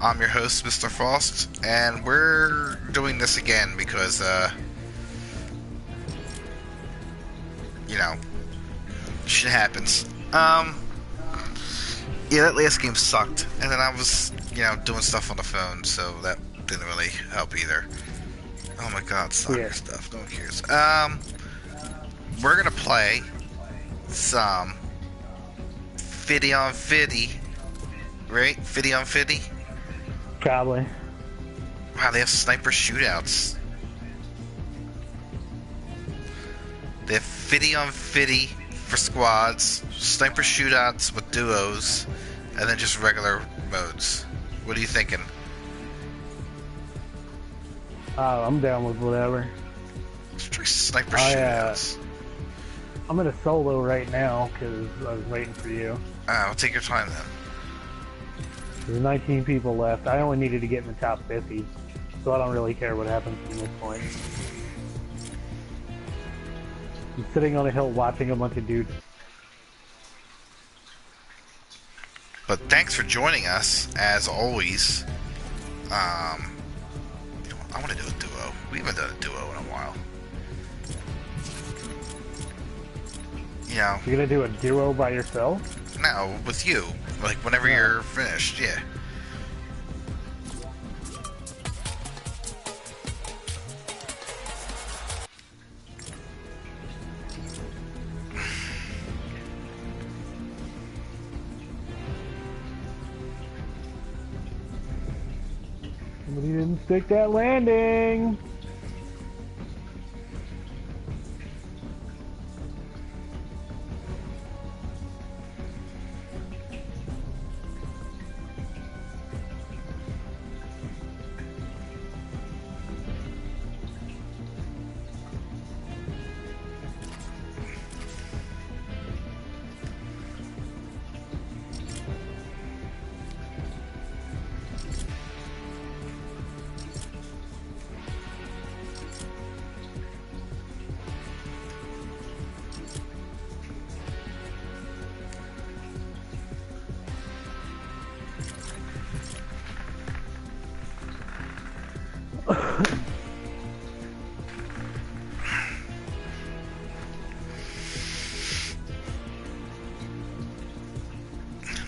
I'm your host, Mr. Frost, and we're doing this again because, you know, shit happens. Yeah, that last game sucked, and then I was, doing stuff on the phone, so that didn't really help either. Oh my god, Yeah, soccer stuff, no one cares. We're gonna play some Fitty on Fitty, right? Fitty on Fitty? probably. Wow, they have sniper shootouts. They have Fitty on Fitty for squads, sniper shootouts with duos, and then just regular modes. What are you thinking? I'm down with whatever. Let's try sniper I shootouts. I'm in a solo right now because I was waiting for you. I'll take your time then. There's 19 people left. I only needed to get in the top 50, so I don't really care what happens from this point. I'm sitting on a hill watching a bunch of dudes. But thanks for joining us, as always. I want to do a duo. We haven't done a duo in a while. You're gonna do a duo by yourself? No, with you. Like, whenever you're finished, yeah. Somebody didn't stick that landing.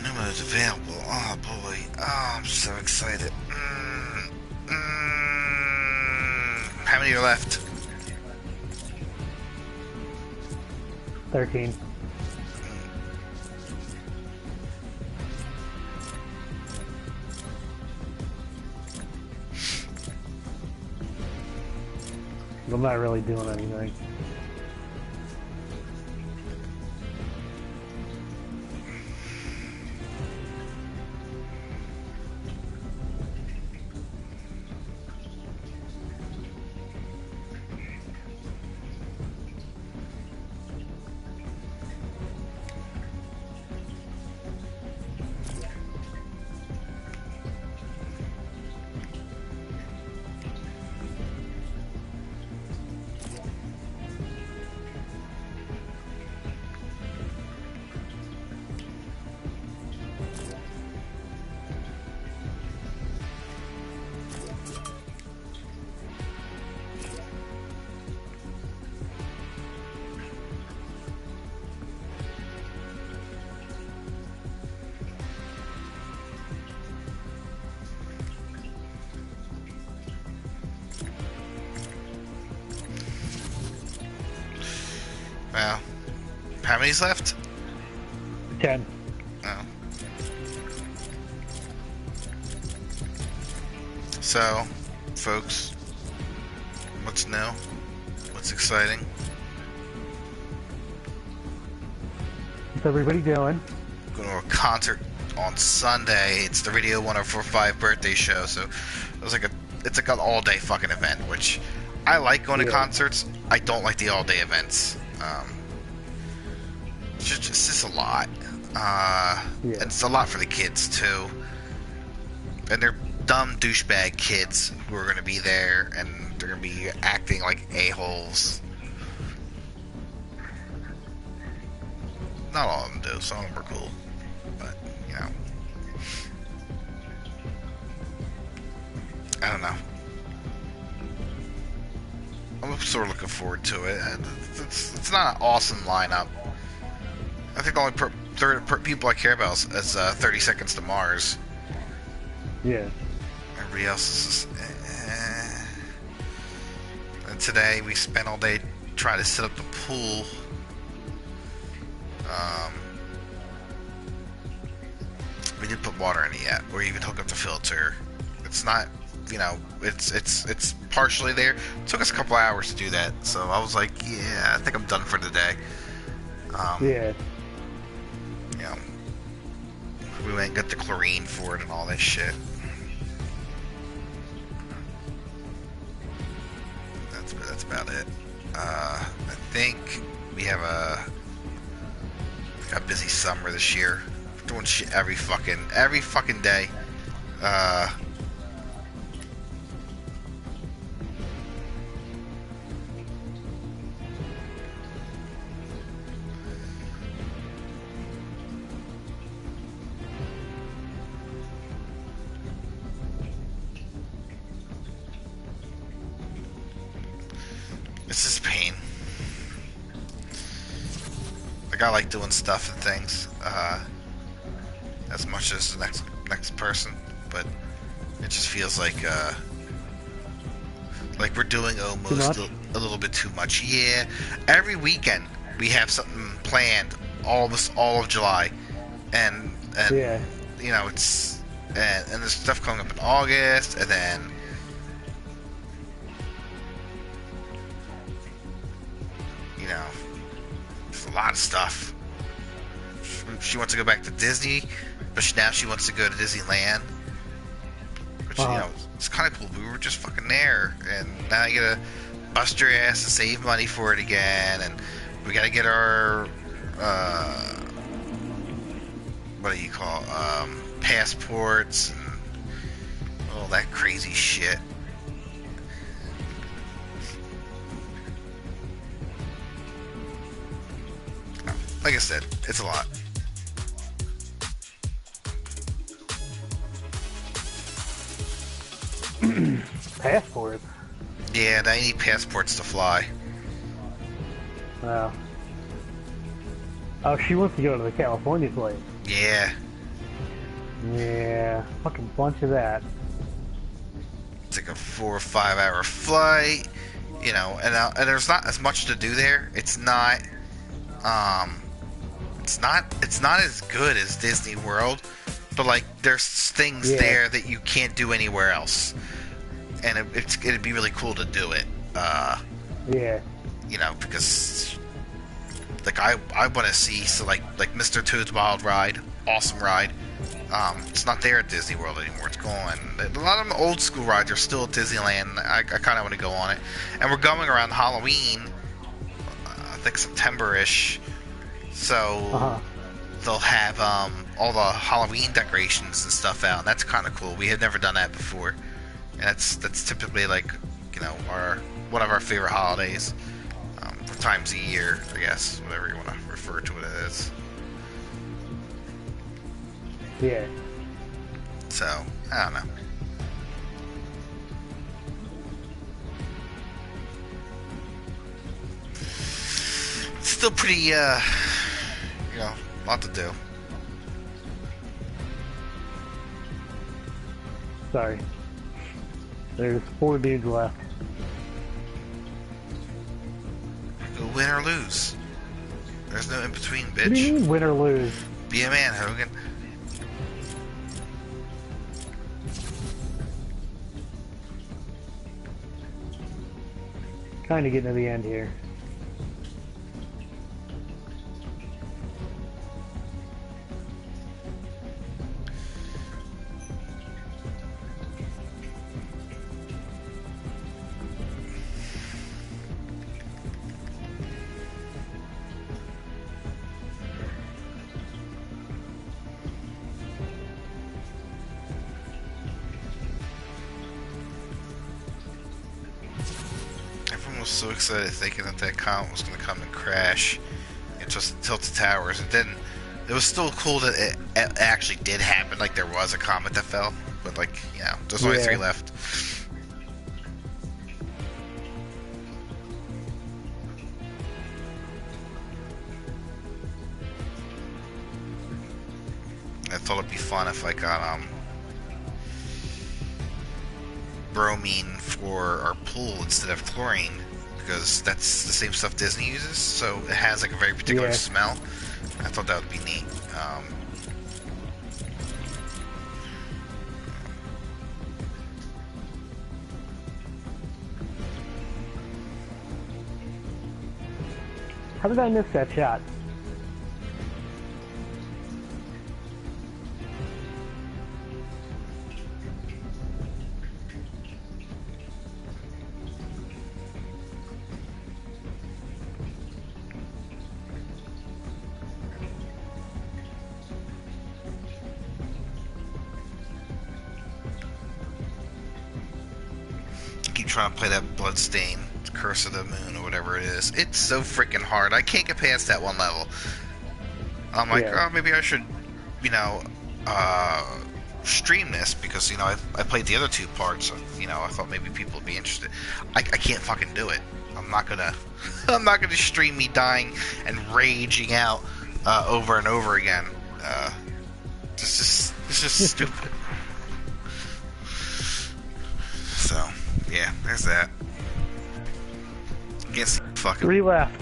New mode's available. Oh boy. Oh, I'm so excited. How many are left? 13. I'm not really doing anything. Well, how many's left? 10. Oh. So, folks, what's new? What's exciting? What's everybody doing? Going to a concert on Sunday. It's the Radio 1045 birthday show, so it's like an all-day fucking event, which I like going to concerts. I don't like the all-day events. It's just a lot. And it's a lot for the kids too. And they're dumb douchebag kids who are going to be there, and they're going to be acting like a-holes. Not all of them do. Some of them are cool, but you know. I don't know. I'm sort of looking forward to it. And it's not an awesome lineup. I think the only people I care about is 30 Seconds to Mars. Yeah. Everybody else is And today we spent all day trying to set up the pool. We didn't put water in it yet, or even hook up the filter. It's not, it's partially there. It took us a couple hours to do that, so I was like, yeah, I think I'm done for the day. Yeah. You know, we went and got the chlorine for it and all that shit. That's about it. I think we have a busy summer this year. We're doing shit every fucking day. This is pain. Like, I like doing stuff and things as much as the next person, but it just feels like we're doing almost a little bit too much. Yeah, every weekend we have something planned, almost all of July, and yeah. It's and there's stuff coming up in August, and then there's a lot of stuff. She wants to go back to Disney, but now she wants to go to Disneyland. Which, it's kind of cool. We were just fucking there, and now you gotta bust your ass and save money for it again, and we gotta get our, what do you call, passports, and all that crazy shit. Like I said, it's a lot. Passports? Yeah, I need passports to fly. Wow. Oh, she wants to go to the California place. Yeah. Yeah, fucking bunch of that. It's like a 4 or 5 hour flight, and there's not as much to do there. It's not as good as Disney World, but like there's things there that you can't do anywhere else, and it'd be really cool to do it. Because like I want to see like Mr. Toad's Wild Ride, awesome ride. It's not there at Disney World anymore. It's gone. A lot of them old school rides are still at Disneyland. I kind of want to go on it, and we're going around Halloween. I think September-ish. So they'll have all the Halloween decorations and stuff out, and that's kind of cool. We had never done that before, and that's typically like one of our favorite holidays, for times a year, I guess, whatever you want to refer to it as. Yeah. So I don't know. It's still pretty, a lot to do. Sorry. There's 4 dudes left. Go win or lose. There's no in between, bitch. What do you mean win or lose? Be a man, Hogan. Kind of getting to the end here. Was so excited thinking that comet was going to come and crash and just tilt the towers. It didn't. It was still cool that it actually did happen, like there was a comet that fell. but like, there's only 3 left. I thought it'd be fun if I got bromine for our pool instead of chlorine, because that's the same stuff Disney uses, so it has like a very particular smell. I thought that would be neat. How did I miss that shot? Keep trying to play that Bloodstain, Curse of the Moon, or whatever it is. It's so freaking hard. I can't get past that one level. I'm like, oh, maybe I should, stream this, because, I played the other 2 parts. I thought maybe people would be interested. I can't fucking do it. I'm not gonna stream me dying and raging out over and over again. It's just stupid. So, yeah, there's that. Guess fucking 3 left.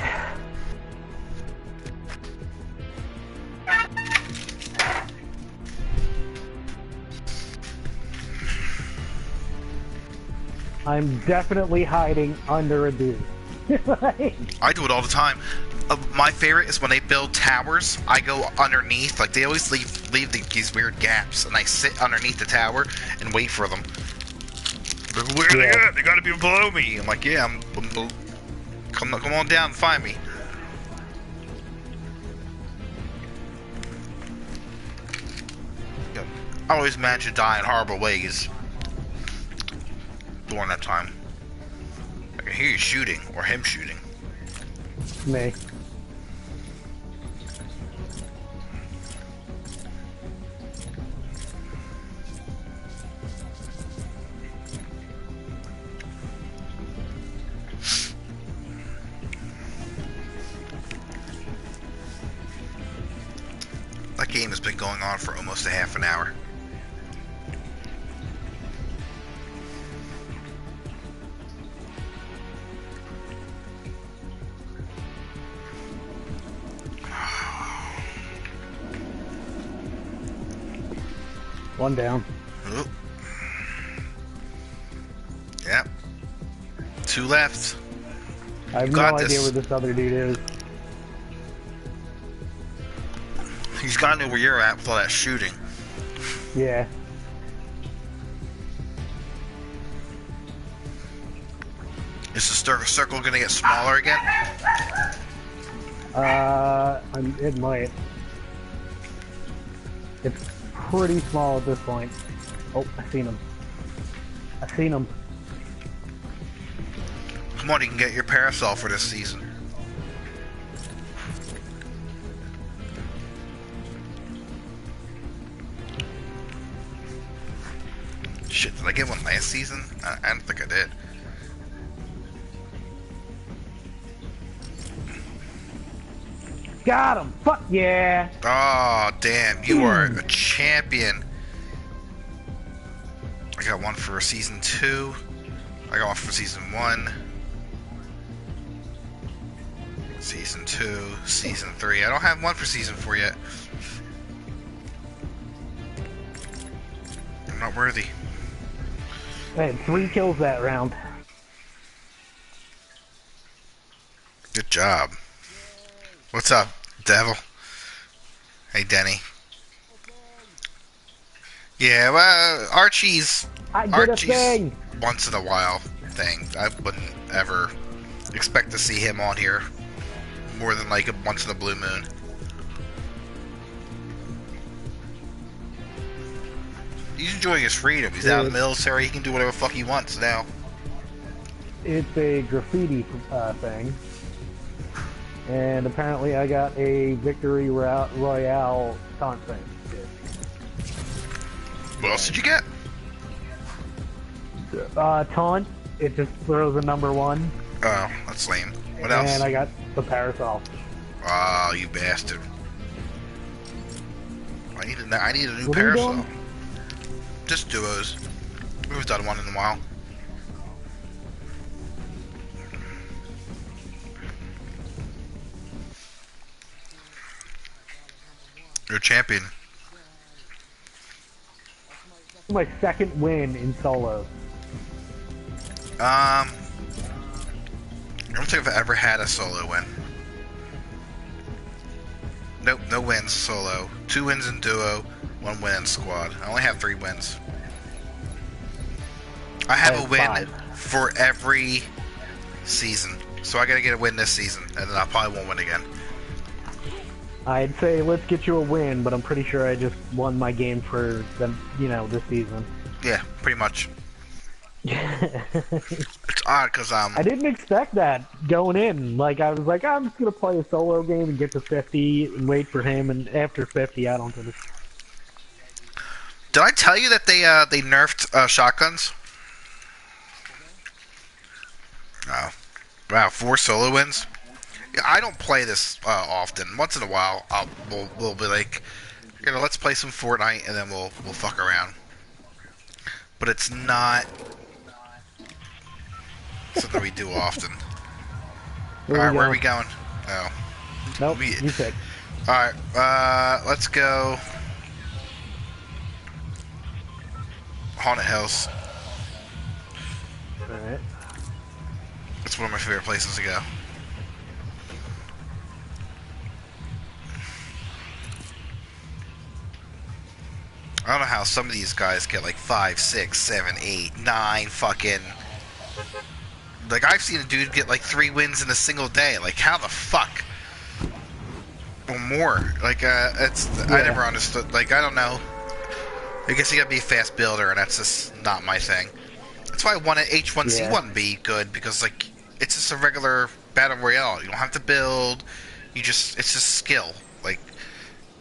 I'm definitely hiding under a dude. I do it all the time. My favorite is when they build towers. I go underneath. Like, they always leave these weird gaps, and I sit underneath the tower and wait for them. Where are they at? They gotta be below me. I'm like, yeah, I'm come on down and find me. I always manage to die in horrible ways during that time. I can hear you shooting, or him shooting. Me. That game has been going on for almost a half an hour. One down. Oop. Yep. 2 left. I have no idea where this other dude is. He's gotta know where you're at with all that shooting. Yeah. Is the circle gonna get smaller again? It might. It's pretty small at this point. Oh, I seen him. I seen him. Come on, you can get your parasol for this season. Shit, did I get one last season? I don't think I did. Got him! Fuck yeah! Oh, damn. You are a champion. I got one for season 2. I got one for season 1. Season 2. Season 3. I don't have one for season 4 yet. I'm not worthy. I had 3 kills that round. Good job. What's up, Devil? Hey, Denny. Yeah, well, Archie's a thing. once in a while thing. I wouldn't ever expect to see him on here more than like once in a blue moon. He's enjoying his freedom. He's out of the military. He can do whatever the fuck he wants now. It's a graffiti thing. And apparently I got a Victory Royale taunt thing. What else did you get? Taunt. It just throws a #1. Oh, that's lame. What And else? I got the parasol. Oh, you bastard. I need a new What are we parasol. doing? Just duos. We've done one in a while. You're a champion. My second win in solos. I don't think I've ever had a solo win. Nope, no wins solo. 2 wins in duo, 1 win in squad. I only have 3 wins. I have a win 5. for every season. So I gotta get a win this season, and then I probably won't win again. I'd say let's get you a win, but I'm pretty sure I just won my game for the, this season. Yeah, pretty much. It's odd, because, I didn't expect that going in. Like, I was like, I'm just going to play a solo game and get to 50 and wait for him, and after 50, I don't think Did I tell you that they nerfed shotguns? Oh. Wow, 4 solo wins? Yeah, I don't play this often. Once in a while, we'll be like, let's play some Fortnite, and then we'll fuck around. But it's not something we do often. Alright, where are we going? Oh. Nope, you pick. Alright, let's go. Haunted House. Alright. It's one of my favorite places to go. I don't know how some of these guys get like 5, 6, 7, 8, 9 fucking... Like, I've seen a dude get like 3 wins in a single day. Like, how the fuck? Or more. Like, yeah. I never understood. Like, I don't know. I guess you gotta be a fast builder, and that's just not my thing. That's why I wanted H1Z1 to be good, because, like, it's just a regular battle royale. You don't have to build. It's just skill. Like,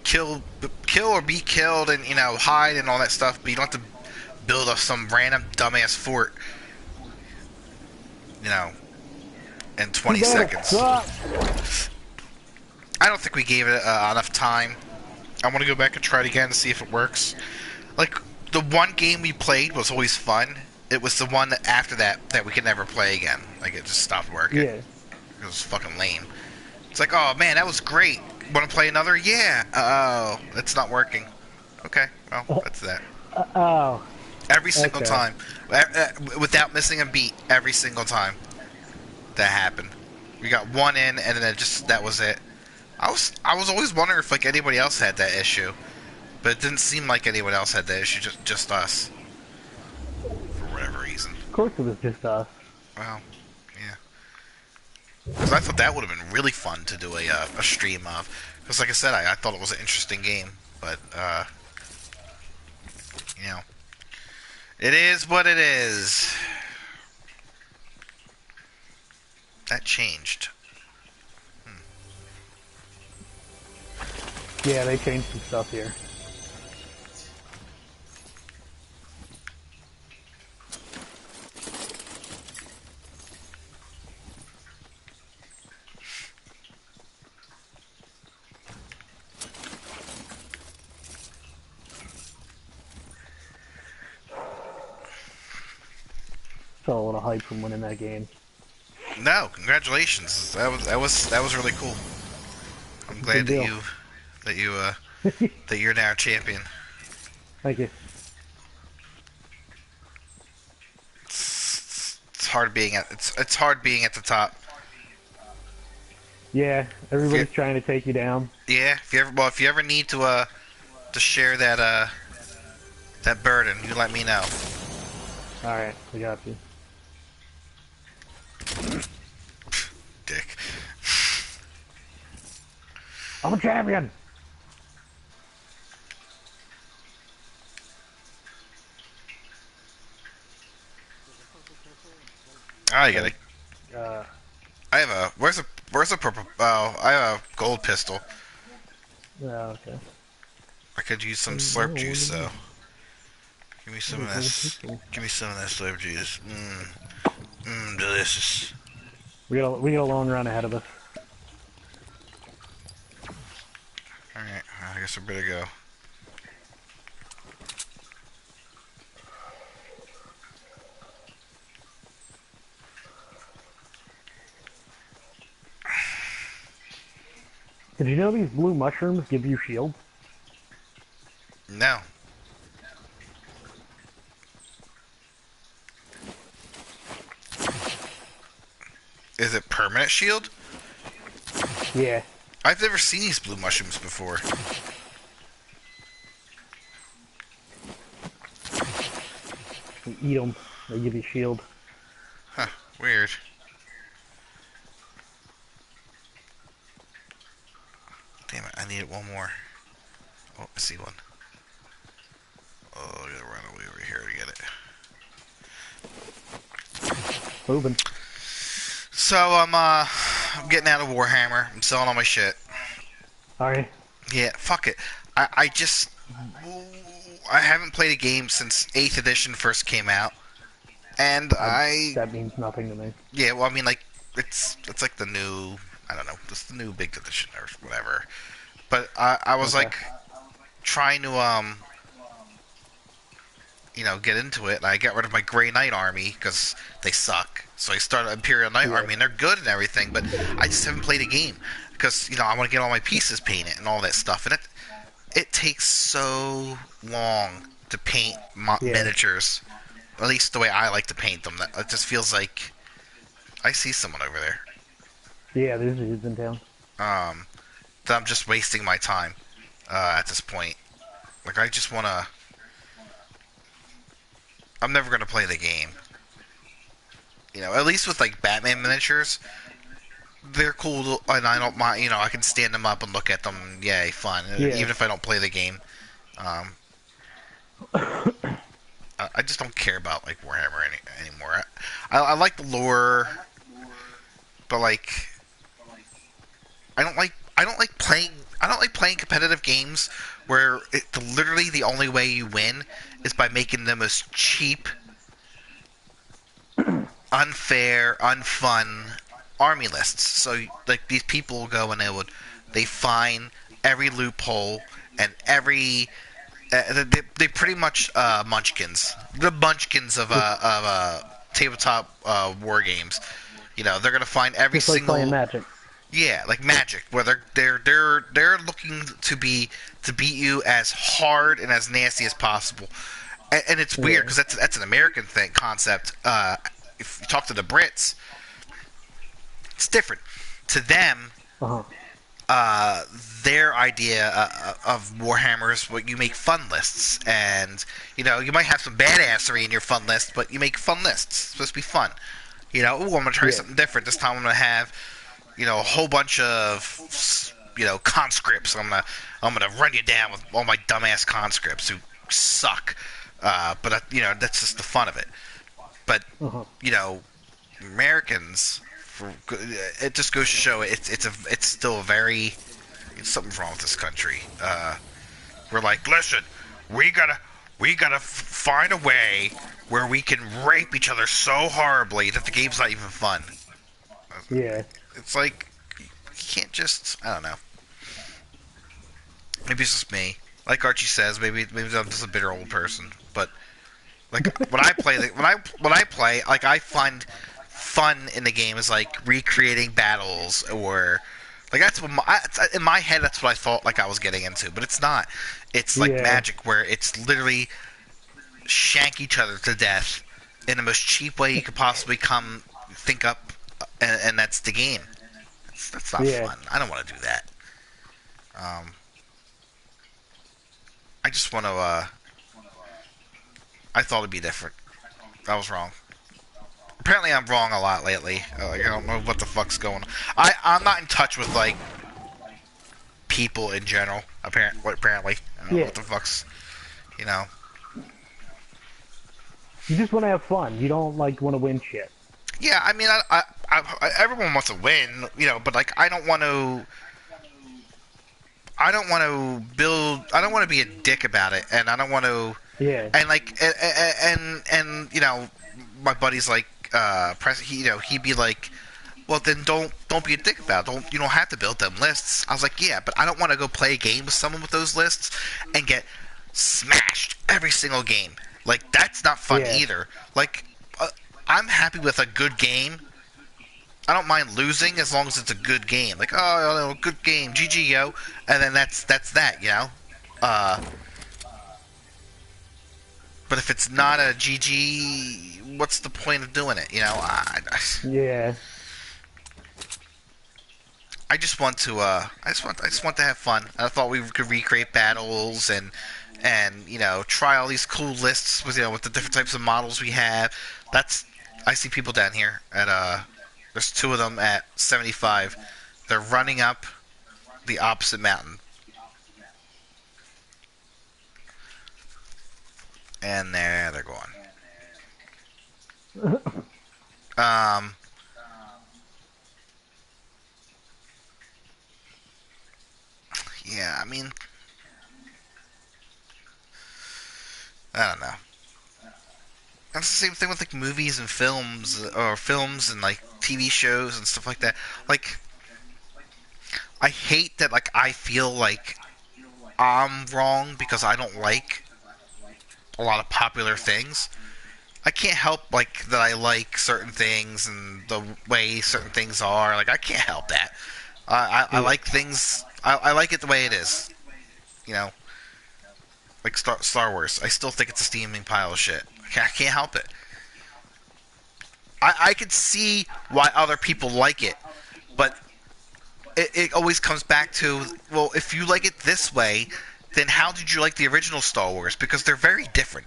kill or be killed, and, hide and all that stuff, but you don't have to build up some random dumbass fort, in 20 seconds. I don't think we gave it enough time. I want to go back and try it again to see if it works. Like, the one game we played was always fun. It was the one that after that we could never play again. Like, it just stopped working. Yeah. It was fucking lame. It's like, oh man, that was great. Want to play another? Yeah. Oh, it's not working. Okay, well, that's that. Oh. Every single time. Without missing a beat, every single time that happened. We got one in, and then that was it. I was always wondering if, like, anybody else had that issue. But it didn't seem like anyone else had that issue, just us. For whatever reason. Of course it was just us. Well, yeah. Because I thought that would have been really fun to do a stream of. Because, like I said, I thought it was an interesting game. But, it is what it is. That changed. Yeah, they changed some stuff here. Felt a little hype from winning that game. No, congratulations. That was really cool. I'm glad that you're now champion. Thank you. It's hard being at the top. Yeah, everybody's trying to take you down. Yeah, if you ever need to share that burden, you let me know. All right, I got you. Dick. I'm a champion. Oh, you gotta. I have a. Where's a purple? Oh, I have a gold pistol. Yeah, okay. I could use some slurp juice, though. Give me some of this. Give me some of this flavor juice. Delicious. We got a long run ahead of us. Alright, I guess I better go. Did you know these blue mushrooms give you shields? No. Is it permanent shield? Yeah. I've never seen these blue mushrooms before. You eat them, they give you shield. Huh, weird. Damn it, I needed one more. Oh, I see one. Oh, I gotta run away over here to get it. Moving. So, I'm getting out of Warhammer. I'm selling all my shit. Alright. Yeah, fuck it. I haven't played a game since 8th edition first came out. And That means nothing to me. Yeah, well, I mean, like, it's like the new... I don't know. It's the new big edition or whatever. But I was, Okay. like, trying to, you know, get into it. And I got rid of my Grey Knight army because they suck. So I started Imperial Knight army, and they're good and everything, but I just haven't played a game. Because, you know, I want to get all my pieces painted and all that stuff. And it takes so long to paint miniatures. At least the way I like to paint them. It just feels like... I see someone over there. Yeah, there's dudes in town. That I'm just wasting my time at this point. Like, I just want to... I'm never going to play the game. You know, at least with, like, Batman miniatures, they're cool, and I don't mind, you know, I can stand them up and look at them, yay, fun, even if I don't play the game. I just don't care about, like, Warhammer anymore. I like the lore, but, like, I don't like playing competitive games where literally the only way you win is by making the most cheap, unfair, unfun army lists. So, like, these people go and they find every loophole and every... they pretty much munchkins. The munchkins of tabletop war games. You know, they're gonna find every Just like single... playing Magic. Yeah, like Magic, where they're looking to beat you as hard and as nasty as possible, and it's weird because that's an American concept. If you talk to the Brits, it's different. To them, their idea of Warhammer is what you make fun lists, and you know you might have some badassery in your fun list, but you make fun lists. It's supposed to be fun. You know, I'm gonna try something different this time. I'm gonna have, you know, a whole bunch of, you know, conscripts. I'm gonna run you down with all my dumbass conscripts who suck. But you know, that's just the fun of it. But you know, Americans, it just goes to show it's still very... something's wrong with this country. We're like, listen, we gotta find a way where we can rape each other so horribly that the game's not even fun. Yeah. It's like, you can't just... I don't know. Maybe it's just me. Like Archie says, maybe I'm just a bitter old person. But like when I play, like I find fun in the game is like recreating battles, or like that's what in my head that's what I thought like I was getting into, but it's not. It's like Magic, where it's literally shank each other to death in the most cheap way you could possibly think up, and that's the game. That's not fun. I don't want to do that. I just want to. I thought it'd be different. I was wrong. Apparently, I'm wrong a lot lately. Like, I don't know what the fuck's going on. I'm not in touch with like people in general. Apparently, I don't know what the fuck's, you know. You just want to have fun. You don't like want to win shit. Yeah, I mean, everyone wants to win, you know, but like, I don't want to be a dick about it, and I don't want to Yeah. And like, and you know, my buddy's like, he'd be like, well, then don't be a dick about it. You don't have to build them lists. I was like, yeah, but I don't want to go play a game with someone with those lists and get smashed every single game. Like, that's not fun Yeah. either. Like, I'm happy with a good game. I don't mind losing as long as it's a good game. Like, oh, good game, GG yo, and then that's that, you know. Uh, but if it's not a GG, what's the point of doing it? You know, Yeah. I just want to I just want to have fun. I thought we could recreate battles and you know try all these cool lists with with the different types of models we have. That's I see people down here at there's two of them at 75. They're running up the opposite mountain. And there they're going. Um yeah, I mean I don't know. That's the same thing with like movies and films or films and like TV shows and stuff like that. Like I hate that like I feel like I'm wrong because I don't like a lot of popular things. I can't help like that I like certain things and the way certain things are. Like I can't help that. I Yeah. like things. I like it the way it is. You know, like Star Wars. I still think it's a steaming pile of shit. I can't help it. I could see why other people like it, but it always comes back to, well, if you like it this way, then how did you like the original Star Wars? Because they're very different.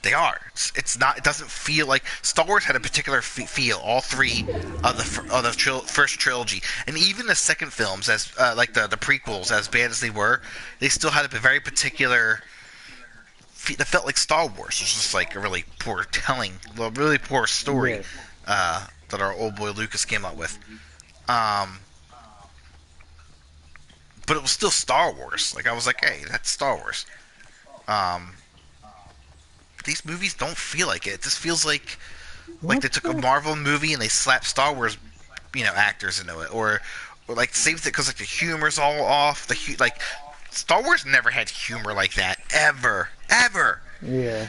They are. It's not. It doesn't feel like Star Wars had a particular feel. All three of the first trilogy, and even the second films, as like the prequels, as bad as they were, they still had a very particular. That felt like Star Wars. It was just like a really poor telling, a really poor story Yeah. that our old boy Lucas came up with. Um, but it was still Star Wars. Like I was like, hey, that's Star Wars. Um, these movies don't feel like it. This feels like What they took a the? Marvel movie and they slapped Star Wars, actors into it, or like same thing because like the humor's all off. Like Star Wars never had humor like that ever, ever. Yeah.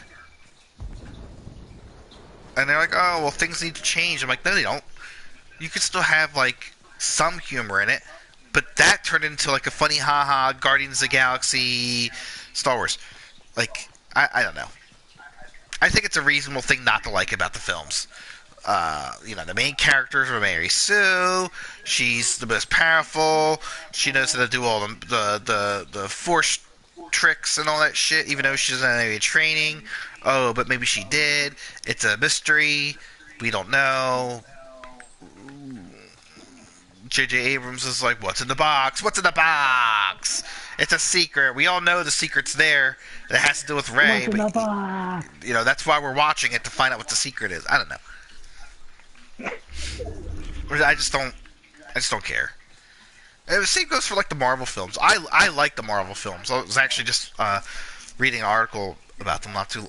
And they're like, oh well, things need to change. I'm like, no, they don't. You could still have like some humor in it, but that turned into like a funny haha Guardians of the Galaxy, Star Wars. Like I don't know. I think it's a reasonable thing not to like about the films. The main characters are Mary Sue. She's the most powerful. She knows how to do all the force tricks and all that shit, even though she doesn't have any training. Oh, but maybe she did. It's a mystery. We don't know. J.J. Abrams is like, what's in the box? What's in the box? It's a secret. We all know the secret's there. It has to do with Ray, What's in but the box? that's why we're watching it to find out what the secret is. I don't know. I just don't. I just don't care. And the same goes for like the Marvel films. I like the Marvel films. I was actually just reading an article about them not too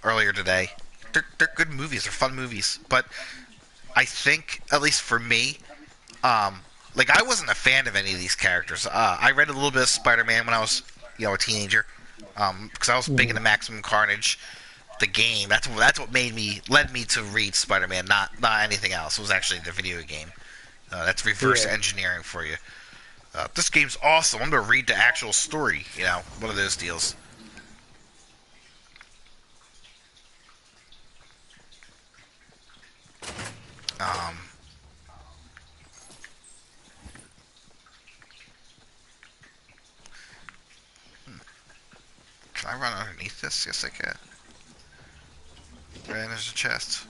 earlier today. They're good movies. They're fun movies. But I think, at least for me, like I wasn't a fan of any of these characters. I read a little bit of Spider-Man when I was a teenager, because I was big into Maximum Carnage, the game. That's what led me to read Spider-Man, not anything else. It was actually the video game. That's reverse Yeah. engineering for you. This game's awesome. I'm gonna read the actual story. One of those deals. Um, can I run underneath this? Yes, I can. Right, there's a chest.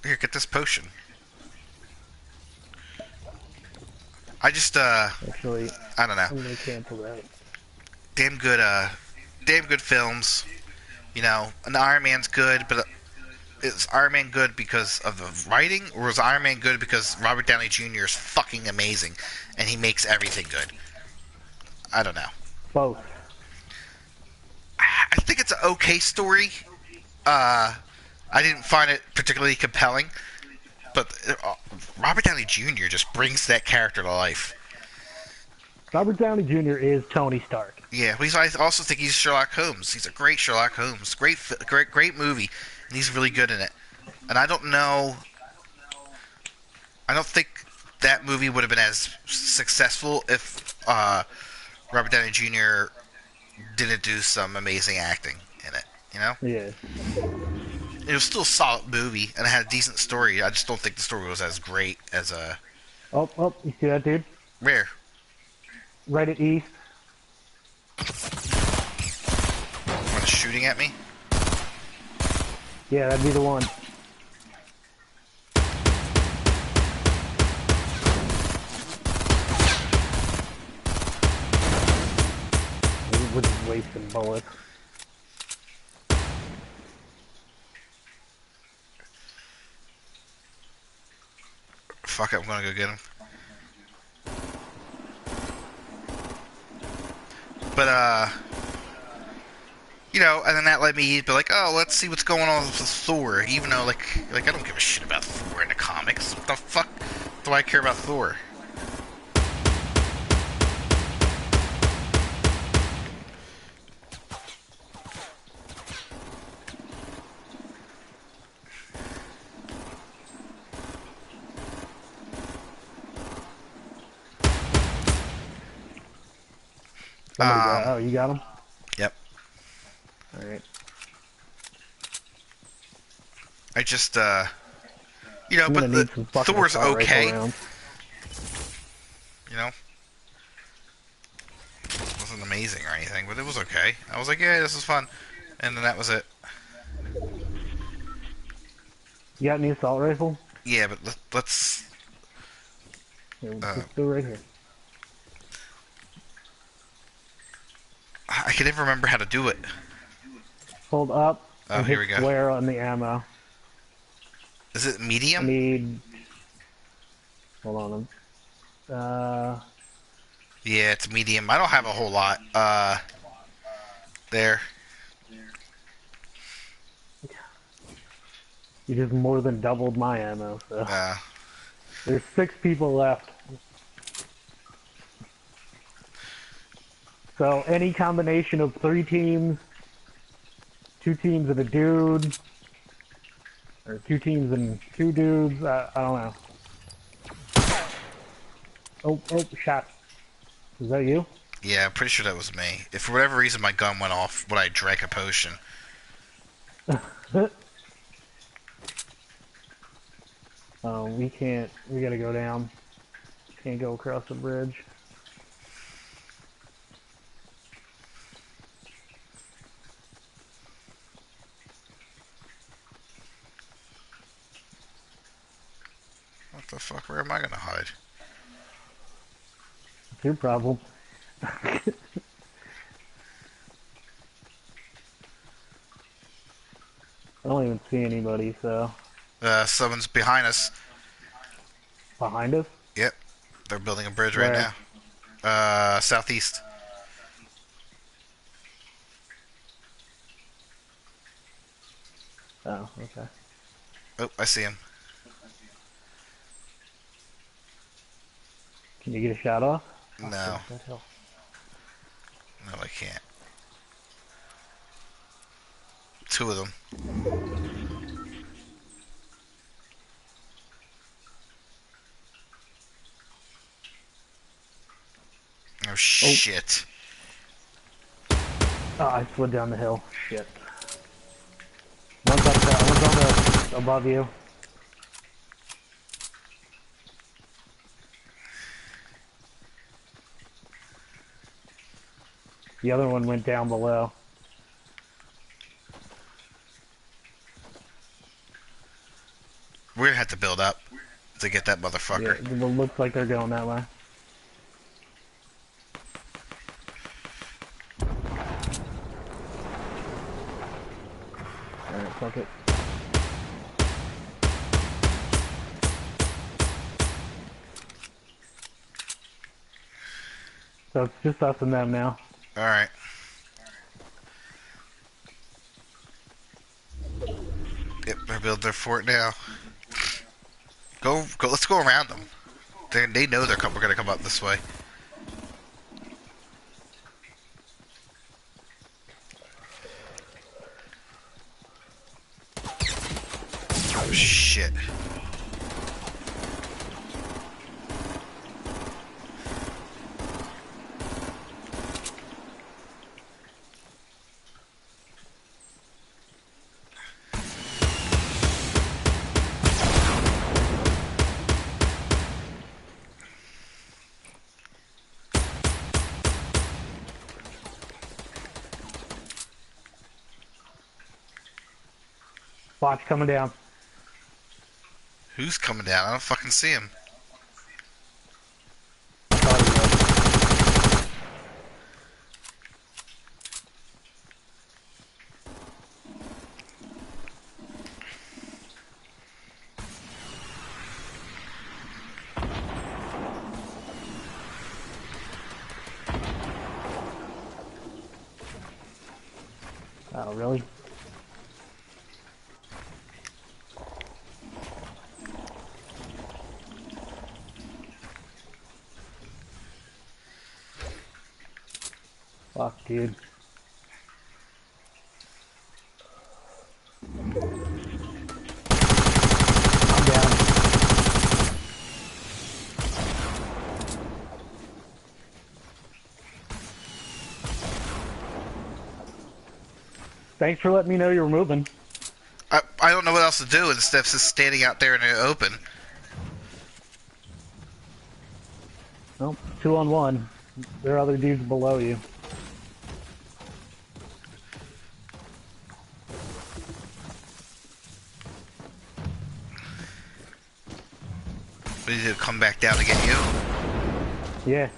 Here, get this potion. I just, Actually, I don't know. I'm gonna cancel that. Damn good, damn good films. And Iron Man's good, but is Iron Man good because of the writing, or is Iron Man good because Robert Downey Jr. is fucking amazing, and he makes everything good? I don't know. Both. I think it's an okay story. Uh, I didn't find it particularly compelling, but Robert Downey Jr. just brings that character to life. Robert Downey Jr. is Tony Stark. Yeah, I also think he's Sherlock Holmes. He's a great Sherlock Holmes. Great movie, and he's really good in it. And I don't know. I don't think that movie would have been as successful if Robert Downey Jr. didn't do some amazing acting in it. You know, Yeah. it was still a solid movie, and it had a decent story. I just don't think the story was as great as a. Oh, you see that dude? Where? Right at east. One shooting at me? Yeah, that'd be the one. We're just wasting bullets. Fuck it, I'm gonna go get him. But, you know, and then that led me to be like, oh, let's see what's going on with Thor. Even though, like I don't give a shit about Thor in the comics. What the fuck do I care about Thor? Somebody got. Oh, you got him. Yep. All right. I just, you know, I'm but need some Thor's okay. You know, it wasn't amazing or anything, but it was okay. I was like, yeah, this is fun, and then that was it. You got any assault rifle? Yeah, but let's. Here, let's go right here. I can never remember how to do it. Hold up. Oh, and here hit we go. square on the ammo. Is it medium? I need. Hold on. Yeah, it's medium. I don't have a whole lot. There. You just more than doubled my ammo, so. Uh, There's 6 people left. So any combination of 3 teams, 2 teams and a dude, or 2 teams and 2 dudes, I don't know. Oh, shot. Is that you? yeah, I'm pretty sure that was me. If for whatever reason my gun went off when I drank a potion. Oh, we can't. We gotta go down. Can't go across the bridge. What the fuck? Where am I gonna hide? It's your problem. I don't even see anybody, so. Someone's behind us. Behind us? Yep. They're building a bridge Where? right now. Southeast. Oh, okay. Oh, I see him. Can you get a shot off? No. Oh, that hill. No, I can't. 2 of them. Oh, shit. Oh, I slid down the hill. Shit. One's up there. One's on the above you. The other one went down below. We're gonna have to build up to get that motherfucker. Yeah, it looks like they're going that way. Alright, fuck it. So it's just us and them now. Alright. Yep, they're building their fort now. Go, let's go around them. They know we're gonna come up this way. Oh, shit. Watch coming down. Who's coming down? I don't fucking see him. Oh, really? Fuck, dude. I'm down. Thanks for letting me know you were moving. I don't know what else to do instead of just standing out there in the open. Well, 2-on-1. There are other dudes below you. We need to come back down to get you. Yeah.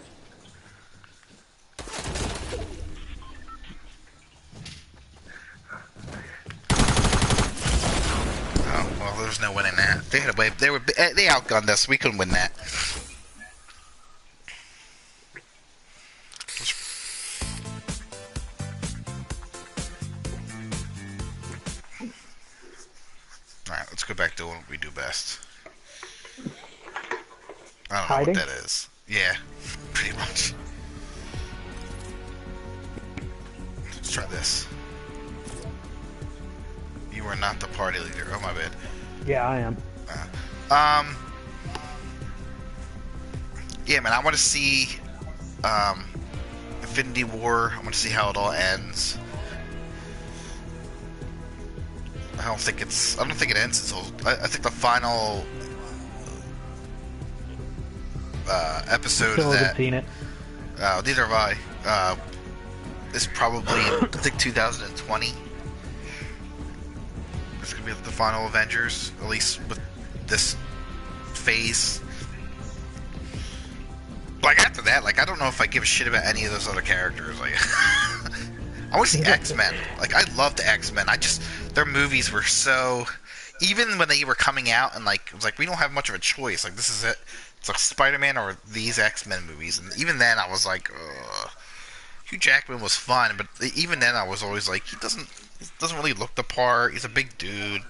Oh, well, there's no winning that. They had a way. They outgunned us. We couldn't win that. Alright, let's go back to what we do best. I don't Hiding? know what that is. Yeah, pretty much. Let's try this. You are not the party leader. Oh, my bad. Yeah, I am. Yeah, man, I want to see Infinity War. I want to see how it all ends. I don't think it ends until I think the final episode Still of haven't that. seen it. Neither have I. Is probably I think 2020. It's gonna be the final Avengers, at least with this phase. Like after that, like I don't know if I give a shit about any of those other characters. Like I want to see X-Men. Like I loved X-Men. Their movies were so. Even when they were coming out and like it was like we don't have much of a choice. Like this is it. It's like Spider-Man or these X-Men movies. And even then, I was like, ugh. Hugh Jackman was fun, but even then, I was always like, he doesn't really look the part. He's a big dude,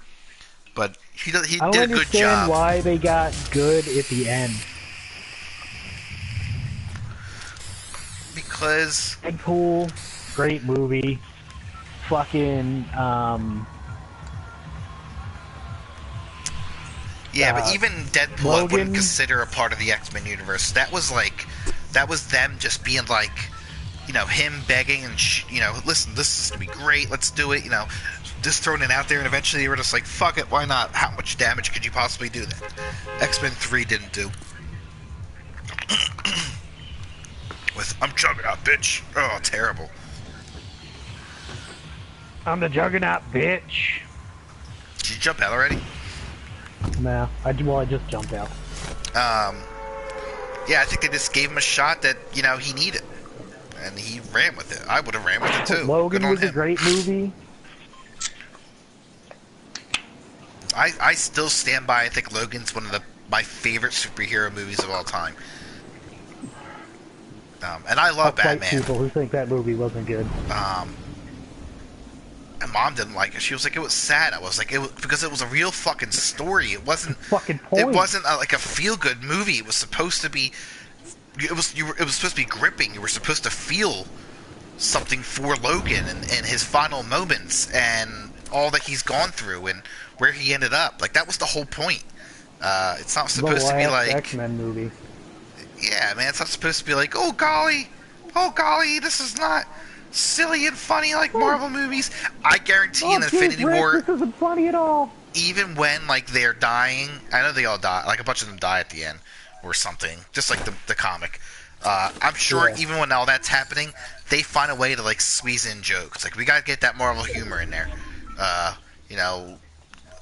but he did a good job. I don't understand why they got good at the end. Because Deadpool, great movie. Fucking yeah, but even Deadpool I Logan. wouldn't consider a part of the X-Men universe. That was them just being like, you know, him begging and you know, listen, this is gonna be great. Let's do it. You know, just throwing it out there, and eventually they were just like, fuck it, why not? How much damage could you possibly do that X-Men 3 didn't do? With I'm Juggernaut, bitch. Oh, terrible. I'm the Juggernaut, bitch. Did you jump out already? Nah, I just jumped out. Yeah, I think they just gave him a shot that, you know, he needed. And he ran with it. I would have ran with it too. Logan was a great movie. I still stand by. I think Logan's one of my favorite superhero movies of all time. And I I'll love fight Batman. people who think that movie wasn't good. Um, and Mom didn't like it. She was like, it was sad. I was like, it was because it was a real fucking story. It It's the wasn't. fucking It point. wasn't like a feel good movie. It was supposed to be. It was supposed to be gripping. You were supposed to feel something for Logan and his final moments and all that he's gone through and where he ended up. Like that was the whole point. It's not The supposed to be last like, X-Men movie. yeah, man. It's not supposed to be like, oh golly, this is not silly and funny like Oh, Marvel movies. I guarantee oh in jeez, Infinity Rick, War, this isn't funny at all. even when like they're dying, I know they all die. Like a bunch of them die at the end or something, just like the comic. I'm sure Yeah. even when all that's happening, they find a way to like squeeze in jokes. Like we gotta get that Marvel humor in there. Uh, you know,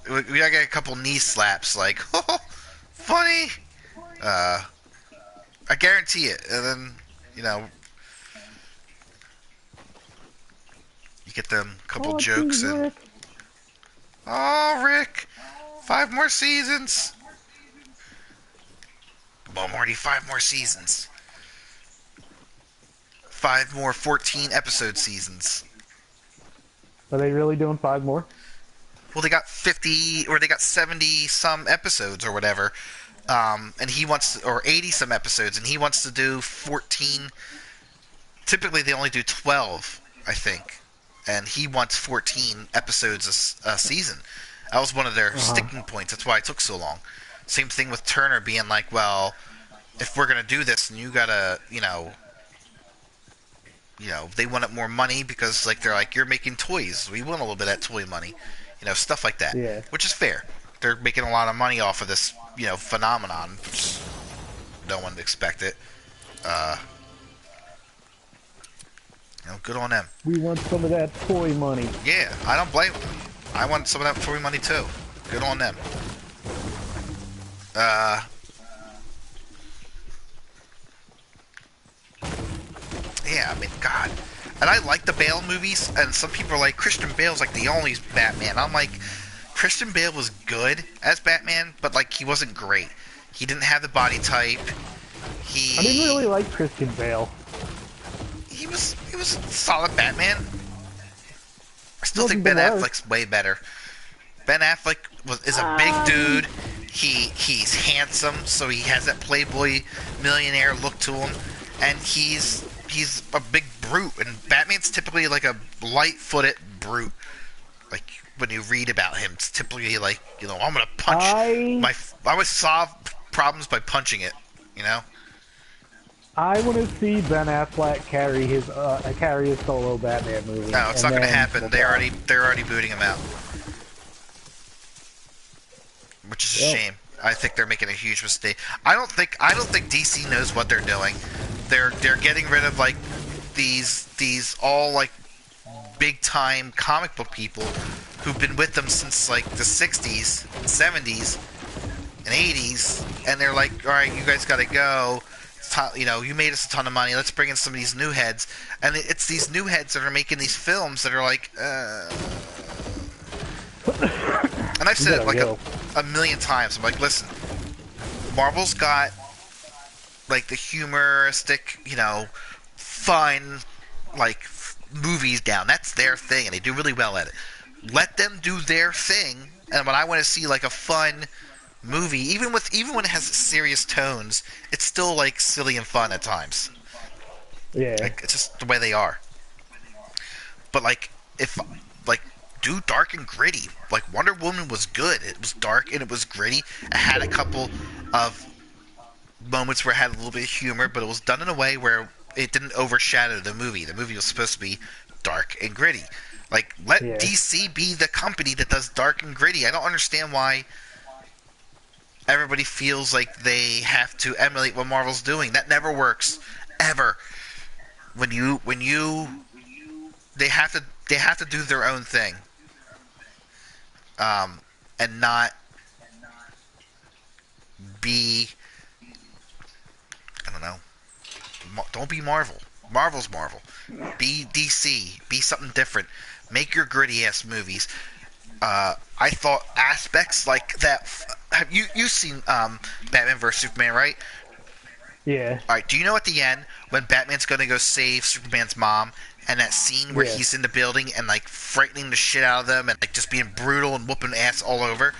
we gotta get a couple knee slaps. Like, oh, funny. Uh, I guarantee it. And then you know, you get them couple Oh jokes jeez, and Rick. oh, Rick, 5 more seasons. Come on, Marty, 5 more seasons. 5 more 14 episode seasons. Are they really doing 5 more? Well, they got 50 or they got 70 some episodes or whatever. And he wants to, or 80 some episodes, and he wants to do 14. Typically, they only do 12, I think. And he wants 14 episodes a season. That was one of their Uh-huh. sticking points. That's why it took so long. Same thing with Turner being like, well, if we're going to do this, and you got to, they wanted more money because like they're like, you're making toys. We want a little bit of that toy money. Stuff like that. Yeah. Which is fair. They're making a lot of money off of this, phenomenon. Which no one expected. Uh, good on them. We want some of that toy money. Yeah, I don't blame them. I want some of that toy money too. Good on them. Uh, yeah, I mean, God. And I like the Bale movies, and some people are like, Christian Bale's like the only Batman. I'm like, Christian Bale was good as Batman, but like he wasn't great. He didn't have the body type. I didn't He really like Christian Bale. he was a solid Batman. I still think Wasn't the Ben worst. Affleck's way better. Ben Affleck is a big dude. He's handsome, so he has that playboy millionaire look to him, and he's a big brute. And Batman's typically like a light-footed brute. Like when you read about him, it's typically like I'm gonna punch I would solve problems by punching it. You know. I want to see Ben Affleck carry his solo Batman movie. No, it's and not gonna then happen. we'll They're already booting him out, which is a Yep. shame. I think they're making a huge mistake. I don't think DC knows what they're doing. They're getting rid of like these all like big time comic book people who've been with them since like the 60s, 70s, and 80s, and they're like, all right, you guys got to go. You made us a ton of money. Let's bring in some of these new heads, and it's these new heads that are making these films that are like. And I've said it like a million times. I'm like, listen, Marvel's got like the humoristic, fun, like movies down. That's their thing, and they do really well at it. Let them do their thing, and when I want to see like a fun movie, even when it has serious tones, it's still like silly and fun at times. Yeah. Like it's just the way they are. But like if like do dark and gritty. Like Wonder Woman was good. It was dark and it was gritty. It had a couple of moments where it had a little bit of humor, but it was done in a way where it didn't overshadow the movie. The movie was supposed to be dark and gritty. Like let DC be the company that does dark and gritty. I don't understand why everybody feels like they have to emulate what Marvel's doing. That never works ever. When you they have to do their own thing. And not be, I don't know, don't be Marvel. Marvel's Marvel. Be DC. Be something different. Make your gritty ass movies. I thought aspects like that. Have you seen Batman vs Superman, right? Yeah. All right. Do you know at the end when Batman's gonna go save Superman's mom, and that scene where Yeah. he's in the building and like frightening the shit out of them and like just being brutal and whooping ass all over.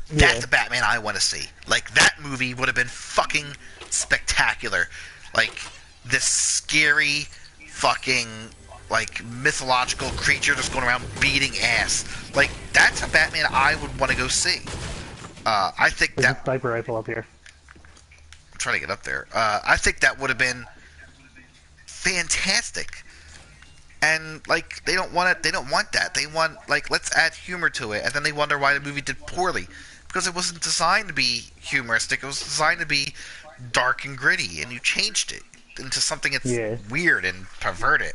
That's Yeah. the Batman I want to see. Like that movie would have been fucking spectacular. Like this scary fucking like mythological creature just going around beating ass. Like that's a Batman I would want to go see. I think There's that a sniper rifle up here. I'm trying to get up there. I think that would have been fantastic. And like they don't want it. They don't want that. They want like let's add humor to it, and then they wonder why the movie did poorly because it wasn't designed to be humoristic. It was designed to be dark and gritty, and you changed it into something that's Yeah. weird and perverted.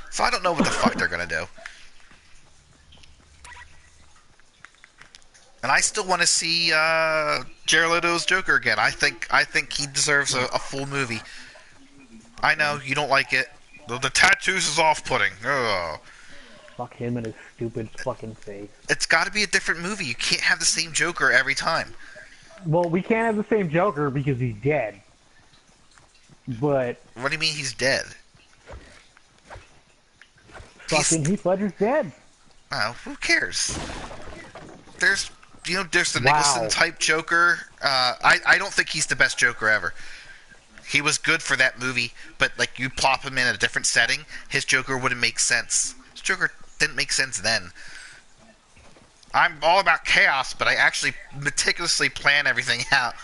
So I don't know what the fuck they're gonna do. And I still want to see Jared Leto's Joker again. I think he deserves a full movie. I know you don't like it. The tattoos is off-putting. Ugh. Fuck him and his stupid fucking face. It's got to be a different movie. You can't have the same Joker every time. Well, we can't have the same Joker because he's dead. But What do you mean he's dead? fucking Heath Ledger's dead. Oh, who cares? There's there's the Wow. Nicholson type Joker. I don't think he's the best Joker ever. He was good for that movie, but like you plop him in a different setting, his Joker wouldn't make sense. His Joker didn't make sense then. I'm all about chaos, but I actually meticulously plan everything out.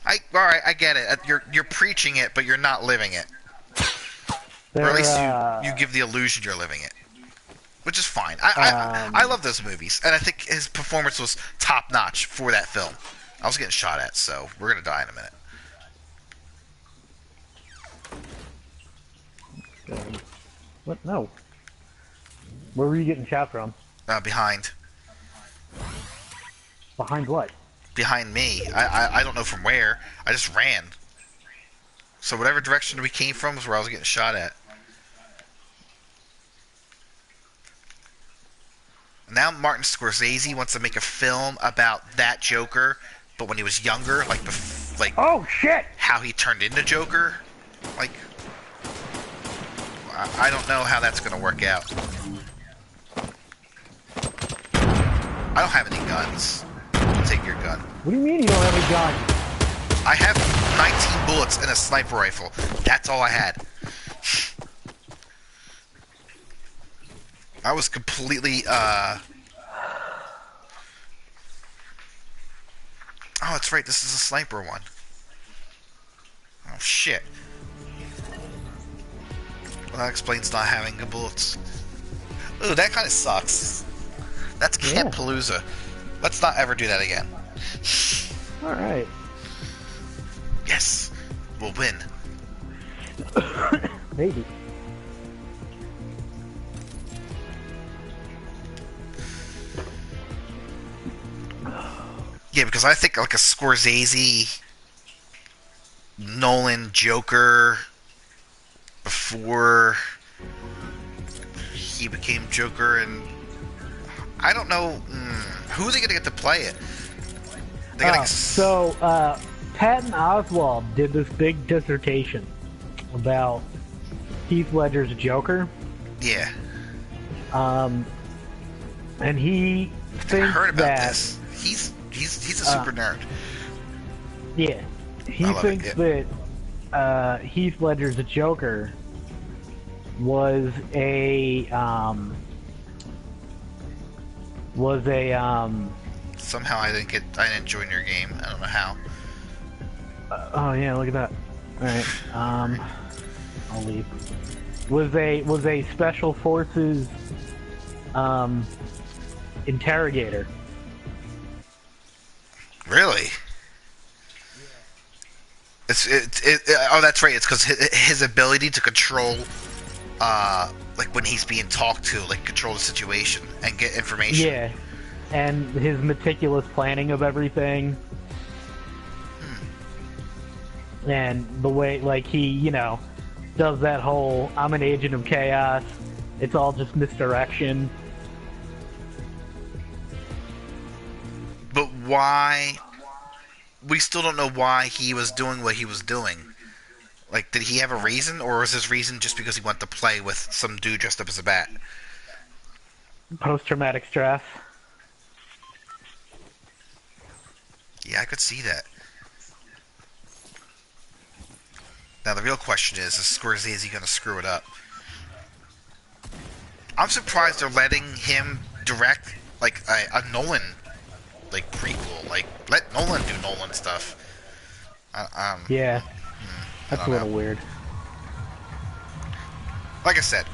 All right, I get it. You're preaching it, but you're not living it. Or at least you give the illusion you're living it, which is fine. I love those movies, and I think his performance was top notch for that film. I was getting shot at, so we're gonna die in a minute. What? No. Where were you getting shot from? Behind Behind what? behind me. I don't know from where. I just ran. So whatever direction we came from was where I was getting shot at. Now Martin Scorsese wants to make a film about that Joker, but when he was younger, like Oh shit! how he turned into Joker. Like I don't know how that's gonna work out. I don't have any guns. I'll take your gun. What do you mean you don't have a gun? I have 19 bullets and a sniper rifle. That's all I had. I was completely, Oh, that's right, this is a sniper one. Oh, shit. Well, that explains not having good bullets. Ooh, that kind of sucks. That's Camp Palooza. Let's not ever do that again. Alright. Yes. We'll win. Maybe. Yeah, because I think like a Scorsese, Nolan Joker before he became Joker, and I don't know who are they going to get to play it. Patton Oswalt did this big dissertation about Heath Ledger's Joker. Yeah. And he thinks I heard about that this. He's a super nerd. Yeah, he thinks that Heath Ledger's Joker was a Somehow I didn't join your game. I don't know how. oh yeah, look at that. All right, I'll leave. Was a special forces interrogator. Really? Oh, that's right. It's because his ability to control, like when he's being talked to, like control the situation and get information. Yeah, and his meticulous planning of everything, and the way, like he, does that whole "I'm an agent of chaos." It's all just misdirection. But why? We still don't know why he was doing what he was doing. Like, did he have a reason, or was his reason just because he wanted to play with some dude dressed up as a bat? Post-traumatic stress. Yeah, I could see that. Now the real question is Scorsese going to screw it up? I'm surprised they're letting him direct like a Nolan like prequel. Like, let Nolan do Nolan stuff. Yeah, I that's a don't know. little weird. Like I said,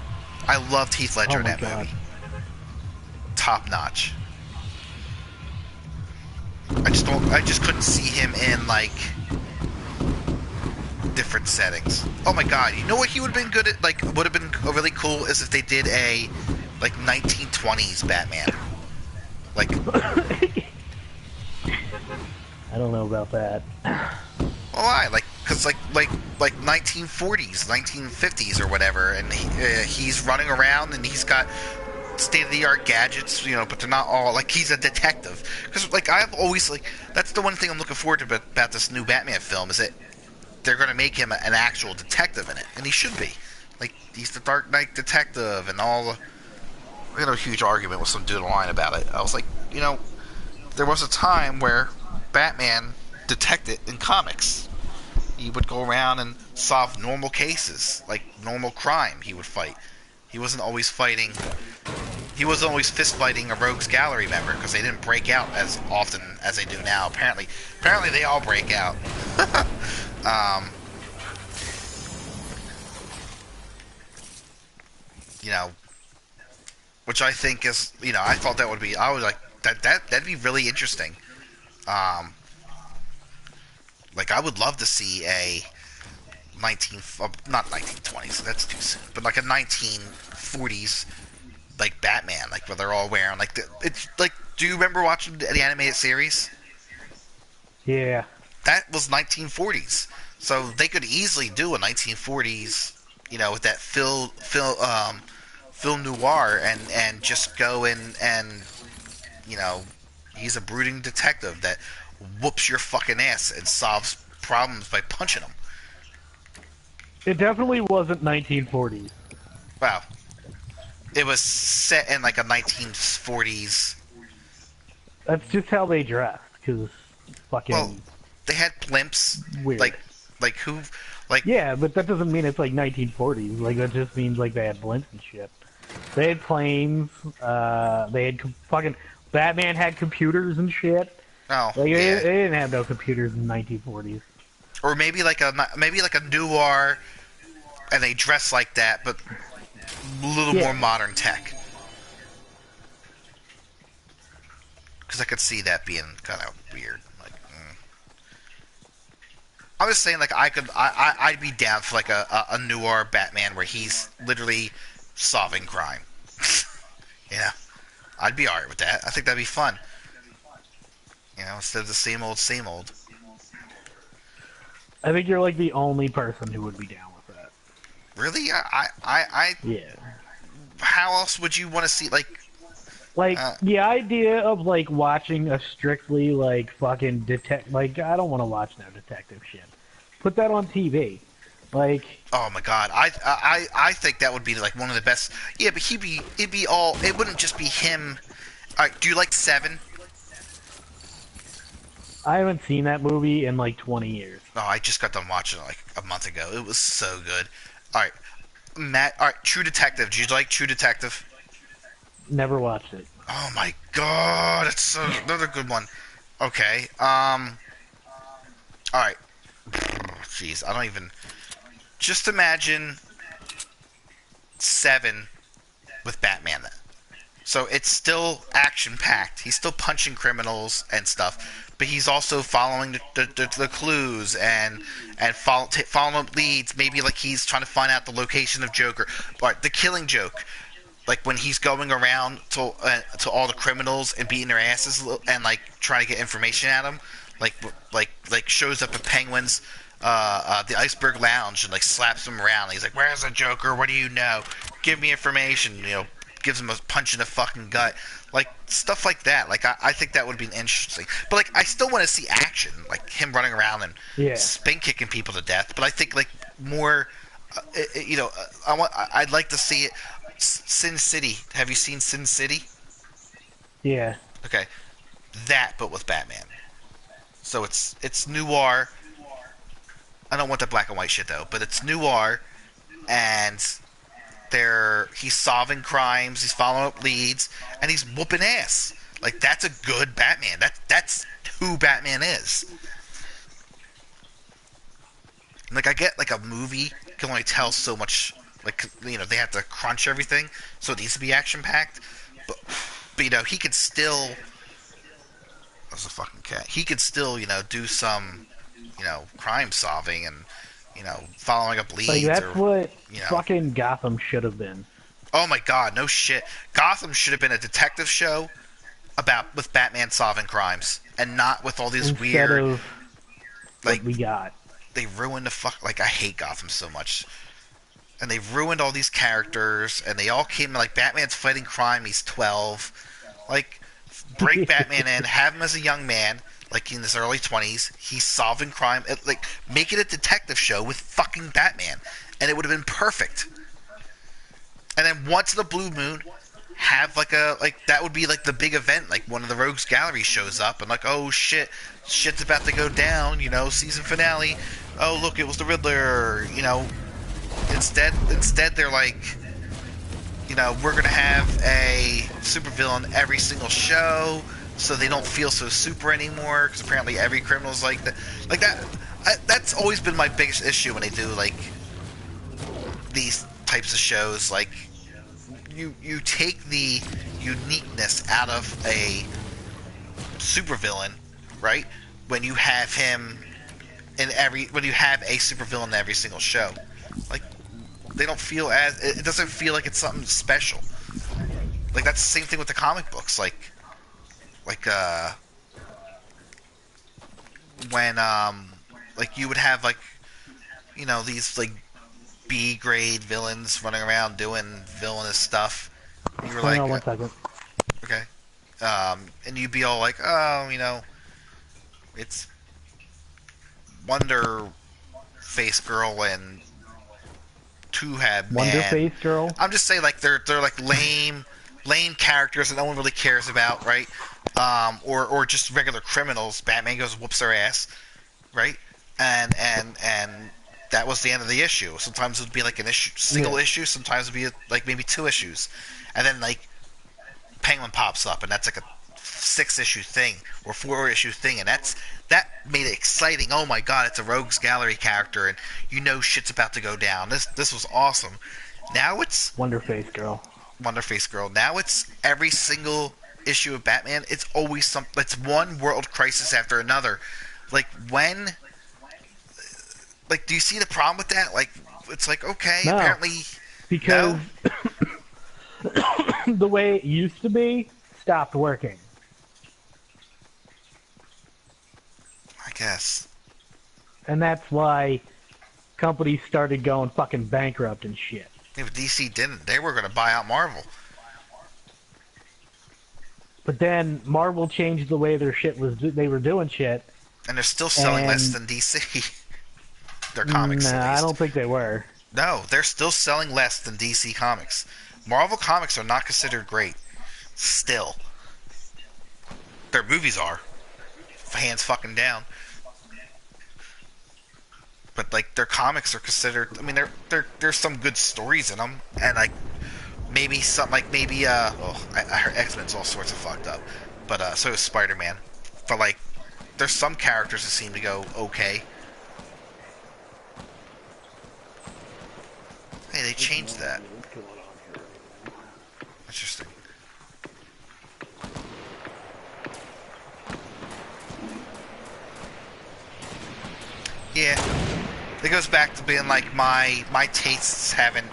I loved Heath Ledger Oh in my that god. movie. Top notch. I just couldn't see him in like different settings. Oh my god, you know what he would have been good at? Like, would have been really cool is if they did a like 1920s Batman. Like, I don't know about that. why? Like, cause like 1940s, 1950s or whatever, and he's running around and he's got state of the art gadgets, you know, but they're not all like he's a detective. Because like I've always like that's the one thing I'm looking forward to about this new Batman film is that they're going to make him an actual detective in it, and he should be. Like he's the Dark Knight detective and all. We had a huge argument with some dude online about it. I was like, you know, there was a time where Batman detected in comics. He would go around and solve normal cases, like normal crime. He would fight. He wasn't always fighting. He wasn't always fist fighting a rogues gallery member because they didn't break out as often as they do now. Apparently they all break out. um, you know, which I think is, you know, I thought that would be. I was like that'd be really interesting. Um, like I would love to see a 19 not 1920s, that's too soon, but like a 1940s like Batman, like where they're all wearing like it's like. Do you remember watching the animated series? Yeah. That was 1940s, so they could easily do a 1940s, you know, with that film noir and just go in and you know he's a brooding detective that whoops your fucking ass and solves problems by punching them. It definitely wasn't 1940s. Wow, it was set in like a 1940s. That's just how they dressed, because Well, fucking they had blimps, weird. like who, like Yeah, but that doesn't mean it's like 1940s. Like, that just means like they had blimps and shit. They had planes, they had fucking... Batman had computers and shit. oh Like, they yeah, didn't have no computers in the 1940s. or maybe like a noir, and they dress like that, but a little more Yeah. modern tech. Because I could see that being kind of weird. Like, I was saying, like I'd be down for like a noir Batman where he's literally solving crime. Yeah, I'd be alright with that. I think that'd be fun. You know, instead of the same old, same old. I think you're like the only person who would be down with that. Really, Yeah. how else would you want to see like? Like, Uh, the idea of, like, watching a strictly, like, fucking like, I don't want to watch no detective shit. Put that on TV. Like, oh my god, I think that would be like one of the best. Yeah, but it'd be all. It wouldn't just be him. All right, do you like Seven? I haven't seen that movie in, like, 20 years. Oh, I just got done watching it like a month ago. It was so good. All right, Matt. All right, True Detective. Do you like True Detective? Never watched it. Oh my god, it's so, another good one. Okay. All right. Jeez, I don't even. Just imagine Seven with Batman. Then. So it's still action packed. He's still punching criminals and stuff, but he's also following the clues and following up leads. Maybe like he's trying to find out the location of Joker. But the Killing Joke, like when he's going around to all the criminals and beating their asses and like trying to get information at them, like shows up at Penguin's the Iceberg Lounge and like slaps him around. He's like, "Where's the Joker? What do you know? Give me information." You know, gives him a punch in the fucking gut, like stuff like that. Like I think that would be interesting. But like I still want to see action, like him running around and Yeah. spin kicking people to death. But I think like more. I'd like to see it. Sin City. Have you seen Sin City? Yeah. Okay, that but with Batman. So it's noir. I don't want the black and white shit though, but it's noir, and he's solving crimes, he's following up leads, and he's whooping ass. Like that's a good Batman. That's who Batman is. Like I get like a movie can only tell so much. Like they have to crunch everything, so it needs to be action packed. But he could still. That's a fucking cat. He could still do some crime solving and following up Like leads that's or what you know. fucking Gotham should have been. Oh my god, no shit. Gotham should have been a detective show about with Batman solving crimes and not with all these Instead weird of what like we got. they ruined the fuck like I hate Gotham so much. And they ruined all these characters and they all came like Batman's fighting crime, he's 12. Like break Batman in, have him as a young man, like in his early 20s, he's solving crime, like make it a detective show with fucking Batman and it would have been perfect. And then once the blue moon have like that would be like the big event, like one of the rogues gallery shows up and like oh shit's about to go down, season finale, oh look it was the Riddler, instead they're like we're gonna have a supervillain every single show so they don't feel so super anymore because apparently every criminal's like that. That's always been my biggest issue when they do like these types of shows. Like you take the uniqueness out of a supervillain, right? When you have him when you have a supervillain in every single show, like they don't feel as it doesn't feel like it's something special. Like that's the same thing with the comic books. Like when like you would have like these like B grade villains running around doing villainous stuff. You were Hang like, on 1 second. okay, and you'd be all like, oh, it's Wonder Face Girl and Two Head Man. Wonderface girl. I'm just saying like they're like lame characters that no one really cares about, right? Or just regular criminals. Batman goes and whoops their ass, right? And that was the end of the issue. Sometimes it would be like an issue, single issue. Sometimes it would be like maybe 2 issues, and then like Penguin pops up, and that's like a 6-issue thing or 4-issue thing, and that made it exciting. Oh my god, it's a Rogues Gallery character, and shit's about to go down. This was awesome. Now it's Wonderface girl. Wonderface Girl. Now it's every single issue of Batman. It's always some. It's one world crisis after another. Like when. Like, do you see the problem with that? Like, it's like okay, No, apparently. because No? the way it used to be stopped working. I guess. And that's why companies started going fucking bankrupt and shit. Yeah, but DC didn't. They were going to buy out Marvel. But then Marvel changed the way their shit was. They were doing shit. And they're still selling less than DC. Their comics, Nah, at least. I don't think they were. No, they're still selling less than DC Comics. Marvel Comics are not considered great. Still. Their movies are. Hands fucking down. But like their comics are considered. I mean, there's some good stories in them, and like maybe some like maybe I heard X-Men's all sorts of fucked up, but so is Spider-Man. But like there's some characters that seem to go okay. Hey, they changed that. Interesting. Yeah, it goes back to being like my tastes haven't.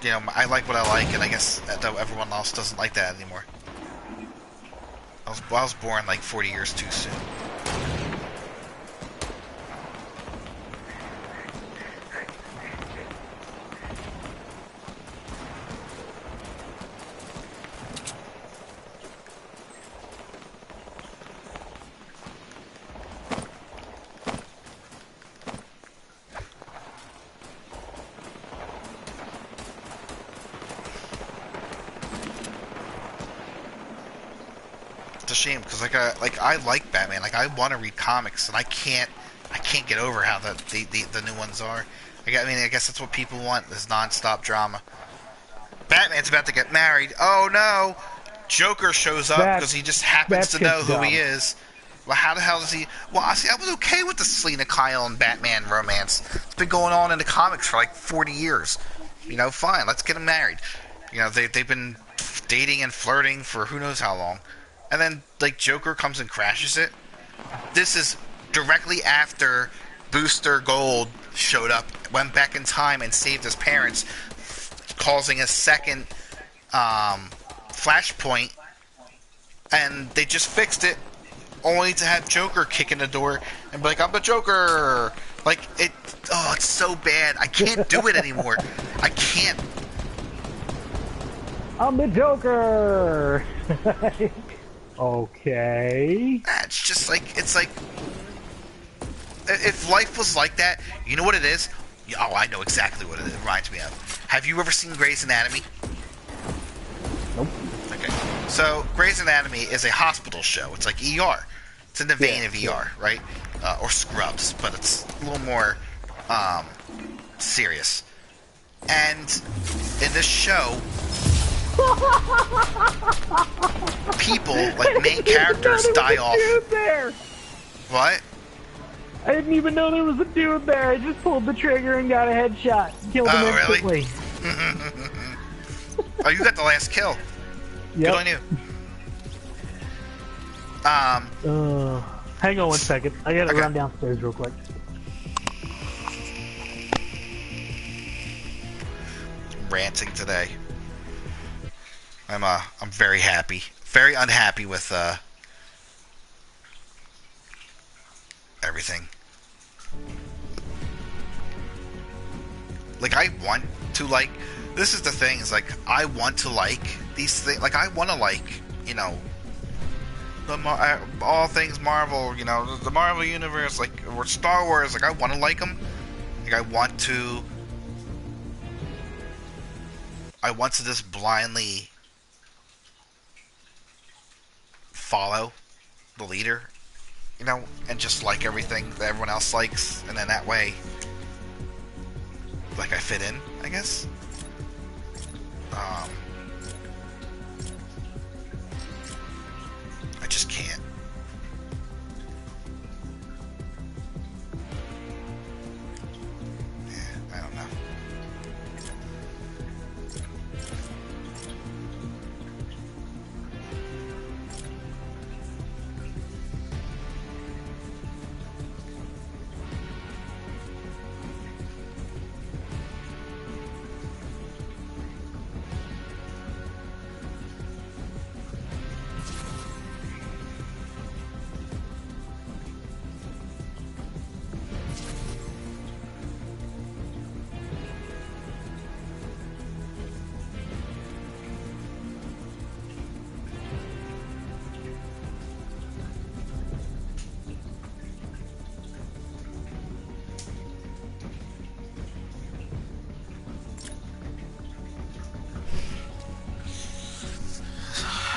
I like what I like, and I guess everyone else doesn't like that anymore. I was born like 40 years too soon. It's a shame because like I like Batman. Like I want to read comics and I can't get over how the new ones are. I mean, I guess that's what people want, this nonstop drama. Batman's about to get married. Oh no! Joker shows up because That he just happens that's to know just who he dumb. is. Well, how the hell does he? Well, I was okay with the Selena Kyle and Batman romance. It's been going on in the comics for like 40 years. You know, fine, let's get them married. You know, they've been dating and flirting for who knows how long. And then, like, Joker comes and crashes it. This is directly after Booster Gold showed up, went back in time and saved his parents, causing a second Flashpoint, and they just fixed it, only to have Joker kick in the door and be like, "I'm the Joker." Like it. Oh, it's so bad. I can't do it anymore. I can't. I'm the Joker. Okay. It's just like it's like if life was like that. You know what it is? Oh, I know exactly what it reminds me of. Have you ever seen Grey's Anatomy? Nope. Okay. So, Grey's Anatomy is a hospital show. It's like ER. It's in the vein of ER, right? Or Scrubs, but it's a little more serious. And in this show, people, like main characters, die off. Dude there. What? I didn't even know there was a dude there. I just pulled the trigger and got a headshot. Killed him instantly. Really? Oh, you got the last kill. Yep. Good on you. Hang on 1 second. I gotta Okay. run downstairs real quick. Ranting today. I'm very happy. Very unhappy with everything. Like I want to like. This is the thing. Is like I want to like these things. Like I want to like, you know, all things Marvel. You know, the Marvel universe, like or Star Wars. Like I want to like them. Like I want to just blindly follow the leader, you know, and just like everything that everyone else likes, and then that way, like I fit in, I guess. I just can't. Yeah, I don't know.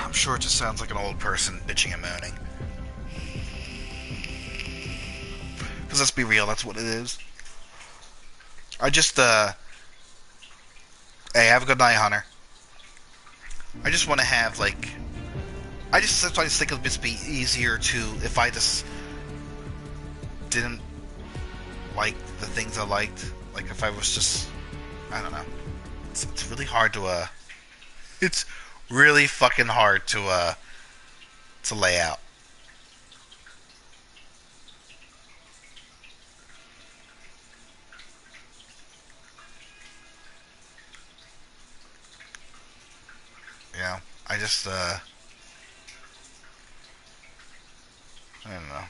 I'm sure it just sounds like an old person bitching and moaning. Because let's be real, that's what it is. I just, hey, have a good night, Hunter. I just want to have, like, I just think it would just be easier to, if I just didn't like the things I liked, like if I was just, I don't know. It's really hard to, it's really fucking hard to lay out. You know, I just, I don't know.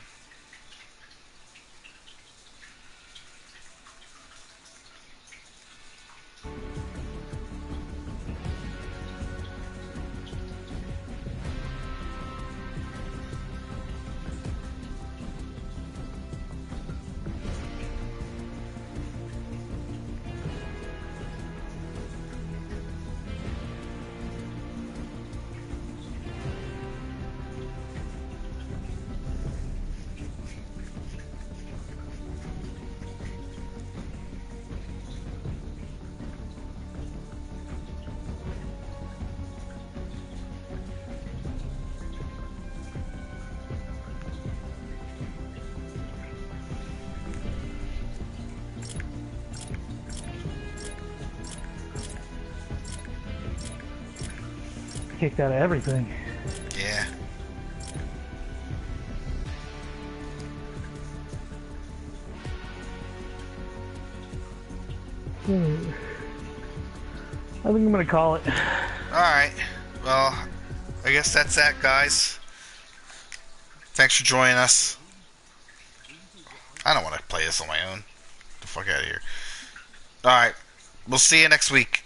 kicked out of everything. Yeah. I think I'm gonna call it. Alright. Well, I guess that's that, guys. Thanks for joining us. I don't want to play this on my own. Get the fuck out of here. Alright. We'll see you next week.